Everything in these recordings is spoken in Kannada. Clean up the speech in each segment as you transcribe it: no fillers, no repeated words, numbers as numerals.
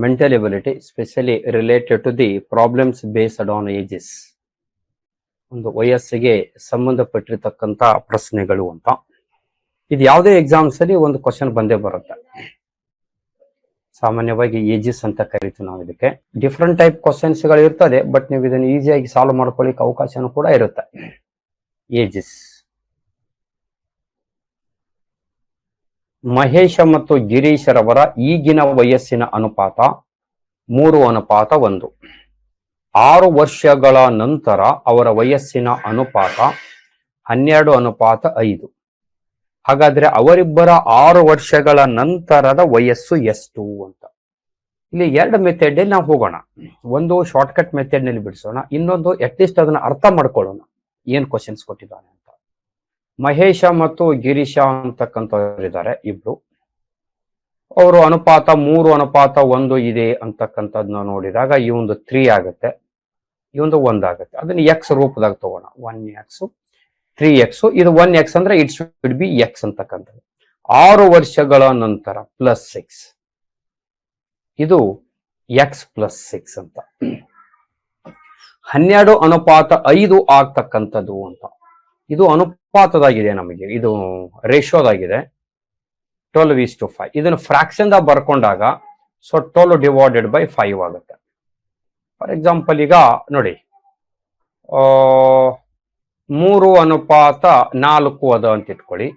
Mental ability specially related to the problems based on ages. ಒಂದು ವಯಸ್ಸಿಗೆ ಸಂಬಂಧಪಟ್ಟಿರ್ತಕ್ಕಂಥ ಪ್ರಶ್ನೆಗಳು ಅಂತ. ಇದು ಯಾವುದೇ ಎಕ್ಸಾಮ್ಸ್ ಅಲ್ಲಿ ಒಂದು ಕ್ವಶನ್ ಬಂದೇ ಬರುತ್ತೆ. ಸಾಮಾನ್ಯವಾಗಿ ಏಜಸ್ ಅಂತ ಕರಿತೀವಿ ನಾವು ಇದಕ್ಕೆ. ಡಿಫ್ರೆಂಟ್ ಟೈಪ್ ಕ್ವಶನ್ಸ್ ಗಳು ಇರ್ತದೆ, ಬಟ್ ನೀವು ಇದನ್ನು ಈಸಿಯಾಗಿ ಸಾಲ್ವ್ ಮಾಡ್ಕೊಳ್ಳಿಕ್ಕೆ ಅವಕಾಶನೂ ಕೂಡ ಇರುತ್ತೆ. ಏಜಸ್. ಮಹೇಶ ಮತ್ತು ಗಿರೀಶರವರ ಈಗಿನ ವಯಸ್ಸಿನ ಅನುಪಾತ 3:1. 6 ವರ್ಷಗಳ ನಂತರ ಅವರ ವಯಸ್ಸಿನ ಅನುಪಾತ 12:5. ಹಾಗಾದ್ರೆ ಅವರಿಬ್ಬರ 6 ವರ್ಷಗಳ ನಂತರದ ವಯಸ್ಸು ಎಷ್ಟು ಅಂತ. ಇಲ್ಲಿ 2 ಮೆಥಡ್ ನಾವು ಹೋಗೋಣ. ಒಂದು ಶಾರ್ಟ್ ಕಟ್ ಮೆಥಡ್ ನಲ್ಲಿ ಬಿಡಿಸೋಣ, ಇನ್ನೊಂದು ಅಟ್ಲೀಸ್ಟ್ ಅದನ್ನ ಅರ್ಥ ಮಾಡ್ಕೊಳ್ಳೋಣ ಏನ್ ಕ್ವಶನ್ಸ್ ಕೊಟ್ಟಿದ್ದಾನೆ ಅಂತ. ಮಹೇಶ ಮತ್ತು ಗಿರೀಶ ಅಂತಕ್ಕಂಥವ್ರಿದ್ದಾರೆ ಇಬ್ರು. ಅವರು ಅನುಪಾತ 3:1 ಇದೆ ಅಂತಕ್ಕಂಥದ್ನ ನೋಡಿದಾಗ ಈ ಒಂದು 3 ಆಗುತ್ತೆ, ಈ ಒಂದು 1 ಆಗುತ್ತೆ. ಅದನ್ನ ಎಕ್ಸ್ ರೂಪದಾಗ ತಗೋಣ. 1x 3x, ಇದು 1x ಅಂದ್ರೆ ಇಟ್ ಶುಡ್ ಬಿ ಎಕ್ಸ್ ಅಂತಕ್ಕಂಥದ್ದು. 6 ವರ್ಷಗಳ ನಂತರ +6, ಇದು x+6 ಅಂತ. 12:5 ಆಗ್ತಕ್ಕಂಥದ್ದು ಅಂತ. ಇದು ಅನುಪಾತದಾಗಿದೆ, ನಮಗೆ ಇದು ರೇಷಿಯೋದಾಗಿದೆ. 12:5. ಇದನ್ನು ಫ್ರಾಕ್ಷನ್ ದಾಗ ಬರ್ಕೊಂಡಾಗ 12/5 ಆಗುತ್ತೆ. ಫಾರ್ ಎಕ್ಸಾಂಪಲ್ ಈಗ ನೋಡಿ, 3:4 ಅದ ಅಂತ ಇಟ್ಕೊಳ್ಳಿ.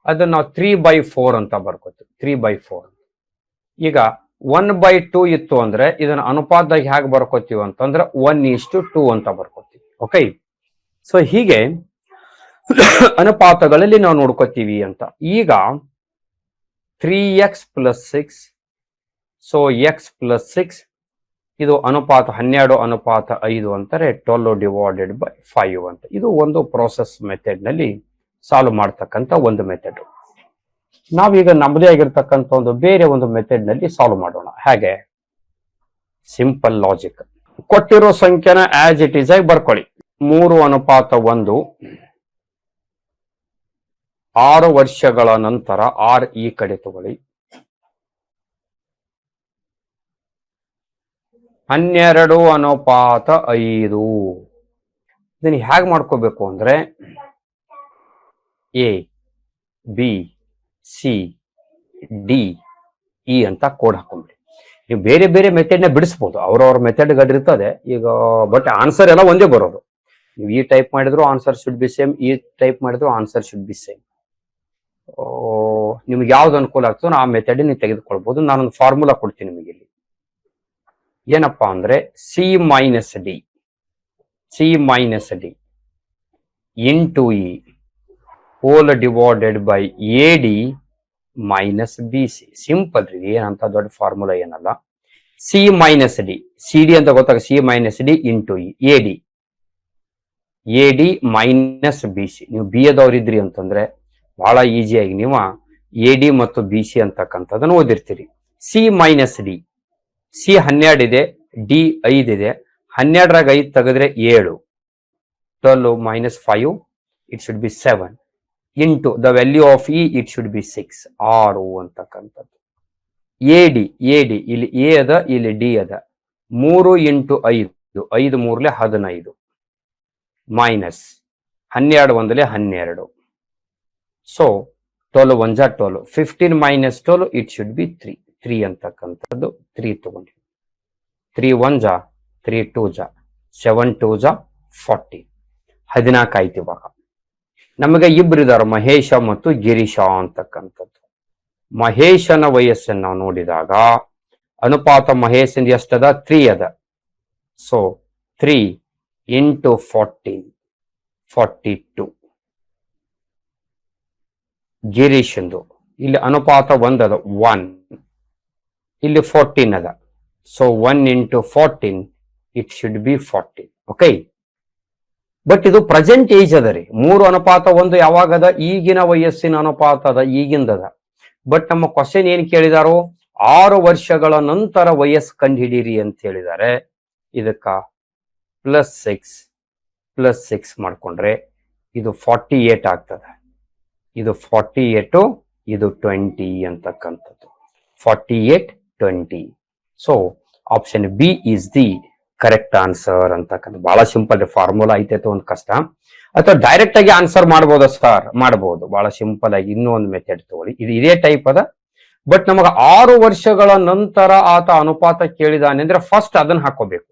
ಅದನ್ನ ನಾವು 3/4 ಅಂತ ಬರ್ಕೋತೀವಿ. 3/4. ಈಗ 1/2 ಇತ್ತು ಅಂದ್ರೆ ಇದನ್ನ ಅನುಪಾತದಾಗ ಹೇಗೆ ಬರ್ಕೋತೀವಿ ಅಂತಂದ್ರೆ 1:2 ಅಂತ ಬರ್ಕೋತೀವಿ. ಓಕೆ, ಸೊ ಹೀಗೆ ಅನುಪಾತಗಳಲ್ಲಿ ನಾವು ನೋಡ್ಕೋತೀವಿ ಅಂತ. ಈಗ 3x+6, ಸೊ x+6, ಇದು ಅನುಪಾತ 12:5 ಅಂತಾರೆ. 12/5 ಅಂತ. ಇದು ಒಂದು ಪ್ರೋಸೆಸ್ ಮೆಥಡ್ ನಲ್ಲಿ ಸಾಲ್ವ್ ಮಾಡ್ತಕ್ಕಂಥ ಒಂದು ಮೆಥಡ್. ನಾವೀಗ ನಮ್ಮದೇ ಆಗಿರ್ತಕ್ಕಂಥ ಒಂದು ಬೇರೆ ಒಂದು ಮೆಥಡ್ ನಲ್ಲಿ ಸಾಲ್ವ್ ಮಾಡೋಣ. ಹೇಗೆ? Simple logic. ಕೊಟ್ಟಿರೋ ಸಂಖ್ಯೆನ ಆಸ್ ಇಟ್ ಈಸ್ ಆಗಿ ಬರ್ಕೊಳ್ಳಿ. 3:1, 6 ವರ್ಷಗಳ ನಂತರ r ಈ ಕಡೆ ತಗೊಳ್ಳಿ. 12:5. ಇದನ್ನ ಹೇಗೆ ಮಾಡ್ಕೋಬೇಕು ಅಂದ್ರೆ A, B, C, D, E ಅಂತ ಕೋಡ್ ಹಾಕೊಂಡ್ರಿ. ನೀವು ಬೇರೆ ಬೇರೆ ಮೆಥಡ್ ನ ಬಿಡಿಸ್ಬೋದು, ಅವ್ರವ್ರ ಮೆಥಡ್ ಇರ್ತದೆ ಈಗ. ಬಟ್ ಆನ್ಸರ್ ಎಲ್ಲ ಒಂದೇ ಬರೋದು. ನೀವು ಈ ಟೈಪ್ ಮಾಡಿದ್ರು ಆನ್ಸರ್ ಶುಡ್ ಬಿ ಸೇಮ್, ಈ ಟೈಪ್ ಮಾಡಿದ್ರು ಆನ್ಸರ್ ಶುಡ್ ಬಿ ಸೇಮ್. ನಿಮ್ಗೆ ಯಾವ್ದು ಅನುಕೂಲ ಆಗ್ತದೋ ಆ ಮೆಥಡ್ ನೀವು ತೆಗೆದುಕೊಳ್ಬಹುದು. ನಾನೊಂದು ಫಾರ್ಮುಲಾ ಕೊಡ್ತೀನಿ ನಿಮಗೆ ಇಲ್ಲಿ. ಏನಪ್ಪಾ ಅಂದ್ರೆ C minus D into E whole divided by AD minus BC. Simple ರೀ, ಏನಂತ ದೊಡ್ಡ ಫಾರ್ಮುಲಾ ಏನಲ್ಲ. C minus D, CD ಅಂತ ಗೊತ್ತಾಗ C minus D into E, AD minus BC. ನೀವು ಬಿ ಎದವ್ರಿದ್ರಿ ಅಂತಂದ್ರೆ ಬಹಳ ಈಸಿಯಾಗಿ ನೀವು AD ಮತ್ತು BC ಅಂತಕ್ಕಂಥದ್ದನ್ನು ಓದಿರ್ತೀರಿ. C minus D, C 12 ಇದೆ, D 5 ಇದೆ. 12ರಾಗ 5 ತೆಗೆದ್ರೆ 7, 12 minus 5, it should be 7, into the value of E, it should be 6, 6 ಅಂತಕ್ಕಂಥದ್ದು. AD ಇಲ್ಲಿ A ಅದ, ಇಲ್ಲಿ D ಅದ. 3 into 5, 5 3 15, minus 12 1 12. So 12 1 12, 15 minus 12, it should be 3 ಅಂತಕ್ಕಂಥದ್ದು. 3 ತಗೊಂಡಿ. 3 1 3 2 7 2 40, 14 ಆಯ್ತು. ಇವಾಗ ನಮಗೆ ಇಬ್ಬರಿದಾರ, ಮಹೇಶ ಮತ್ತು ಗಿರೀಶ ಅಂತಕ್ಕಂಥದ್ದು. ಮಹೇಶನ ವಯಸ್ಸನ್ನು ನಾವು ನೋಡಿದಾಗ ಅನುಪಾತ ಮಹೇಶನ್ ಎಷ್ಟದ? 3 ಅದ. So 3 into 14, 42. ಗಿರೀಶಂದು ಇಲ್ಲಿ ಅನುಪಾತ 1 ಅದ, 1. ಇಲ್ಲಿ 14 ಅದ. So 1 into 14, it should be 40. Okay, but ಇದು ಪ್ರೆಸೆಂಟ್ ಏಜ್ ಅದ ರೀ. 3:1 ಯಾವಾಗದ? ಈಗಿನ ವಯಸ್ಸಿನ ಅನುಪಾತ ಅದ, ಈಗಿಂದದ. ಬಟ್ ನಮ್ಮ ಕ್ವಶನ್ ಏನ್ ಕೇಳಿದಾರೋ 6 ವರ್ಷಗಳ ನಂತರ ವಯಸ್ಸು ಕಂಡುಹಿಡೀರಿ ಅಂತ ಹೇಳಿದ್ದಾರೆ. ಇದಕ್ಕ +6 ಮಾಡ್ಕೊಂಡ್ರೆ ಇದು 48 ಆಗ್ತದೆ. ಇದು 48, ಇದು 20 ಅಂತಕ್ಕಂಥದ್ದು. 48 20. So option B is the correct answer ಅಂತಕ್ಕಂಥ ಬಹಳ ಸಿಂಪಲ್ ರೀ. ಫಾರ್ಮುಲಾ ಐತೆ ಒಂದು ಕಷ್ಟ, ಅಥವಾ ಡೈರೆಕ್ಟ್ ಆಗಿ ಆನ್ಸರ್ ಮಾಡ್ಬೋದ ಸರ್? ಮಾಡಬಹುದು, ಬಹಳ ಸಿಂಪಲ್ ಆಗಿ. ಇನ್ನೂ ಒಂದು ಮೆಥಡ್ ತಗೊಳ್ಳಿ, ಇದು ಇದೇ ಟೈಪ್ ಅದ. ಬಟ್ ನಮಗ 6 ವರ್ಷಗಳ ನಂತರ ಆತ ಅನುಪಾತ ಕೇಳಿದಾನೆ ಅಂದ್ರೆ ಫಸ್ಟ್ ಅದನ್ನ ಹಾಕೋಬೇಕು.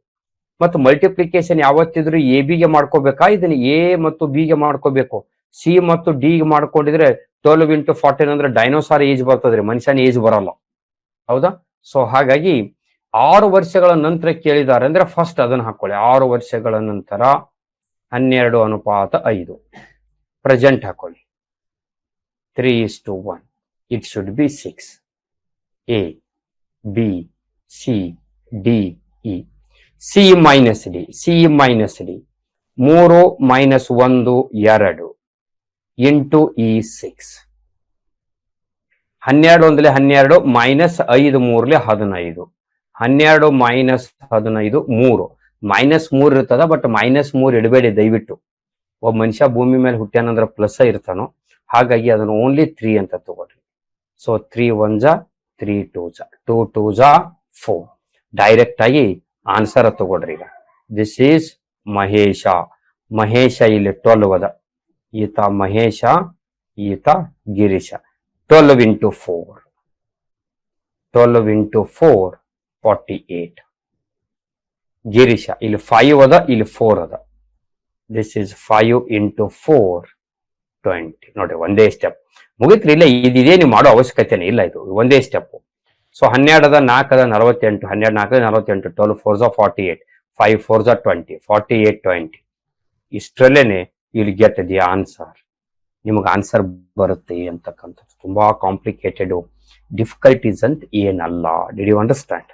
ಮತ್ತು ಮಲ್ಟಿಪ್ಲಿಕೇಶನ್ ಯಾವತ್ತಿದ್ರು ಎ ಬಿಗೆ ಮಾಡ್ಕೋಬೇಕಾ, ಇದನ್ನ ಎ ಮತ್ತು ಬಿ ಗೆ ಮಾಡ್ಕೋಬೇಕು. ಸಿ ಮತ್ತು ಡಿ ಗೆ ಮಾಡ್ಕೊಂಡಿದ್ರೆ 12 into 14 ಅಂದ್ರೆ ಡೈನೋಸಾರ್ ಏಜ್ ಬರ್ತದ್ರಿ, ಮನುಷ್ಯನ ಏಜ್ ಬರಲ್ಲ. ಹೌದಾ? ಸೊ ಹಾಗಾಗಿ 6 ವರ್ಷಗಳ ನಂತರ ಕೇಳಿದಾರೆ ಅಂದ್ರೆ ಫಸ್ಟ್ ಅದನ್ನ ಹಾಕೊಳ್ಳಿ. 6 ವರ್ಷಗಳ ನಂತರ 12:5 ಪ್ರೆಸೆಂಟ್ ಹಾಕೊಳ್ಳಿ. 3:1. It should be 6. A B C D E. C minus D, C minus D 3 - 1 2 into ಈ 6. 12 ಒಂದಲೇ 12 ಮೈನಸ್ 5 3 15. 12 ಮೈನಸ್ 15 3. -3 ಇರ್ತದ, ಬಟ್ -3 ಇಡಬೇಡಿ ದಯವಿಟ್ಟು. ಒಬ್ಬ ಮನುಷ್ಯ ಭೂಮಿ ಮೇಲೆ ಹುಟ್ಟ್ಯಾನಂದ್ರ ಪ್ಲಸ್ ಇರ್ತಾನೋ, ಹಾಗಾಗಿ ಅದನ್ನು ಓನ್ಲಿ 3 ಅಂತ ತಗೊಳ್ರಿ. ಸೊ 3 1 3 2 2 2 4. ಡೈರೆಕ್ಟ್ ಆಗಿ ಆನ್ಸರ್ ತಗೊಳ್ರಿ. ಈಗ ದಿಸ್ ಈಸ್ ಮಹೇಶ. ಮಹೇಶ ಇಲ್ಲಿ 12 ಅದ, ಈತ ಮಹೇಶ, ಈತ ಗಿರೀಶ. 12 into 4. 12 into 4 48. ಗಿರೀಶ ಇಲ್ಲಿ 5 ಅದ, ಇಲ್ಲಿ 4 ಅದ. This is 5 into 4 20. ನೋಡ್ರಿ, ಒಂದೇ ಸ್ಟೆಪ್ ಮುಗಿತ್ರಿ. ಇಲ್ಲ ಇದೇ ನೀವು ಮಾಡೋ ಅವಶ್ಯಕತೆನೇ ಇಲ್ಲ, ಇದು ಒಂದೇ ಸ್ಟೆಪ್. ಸೊ 12 ಅದ, 4 ಅದ 48, 12 4 48, 12 4 48, 5 4 20, 48 20. ಇಷ್ಟರಲ್ಲೇನೆ you'll get the answer. ನಿಮಗೆ ಆನ್ಸರ್ ಬರುತ್ತೆ ಅಂತಕ್ಕಂಥದ್ದು. ತುಂಬಾ ಕಾಂಪ್ಲಿಕೇಟೆಡ್ ಡಿಫಿಕಲ್ಟೀಸ್ ಅಂತ ಏನಲ್ಲ. Did you understand?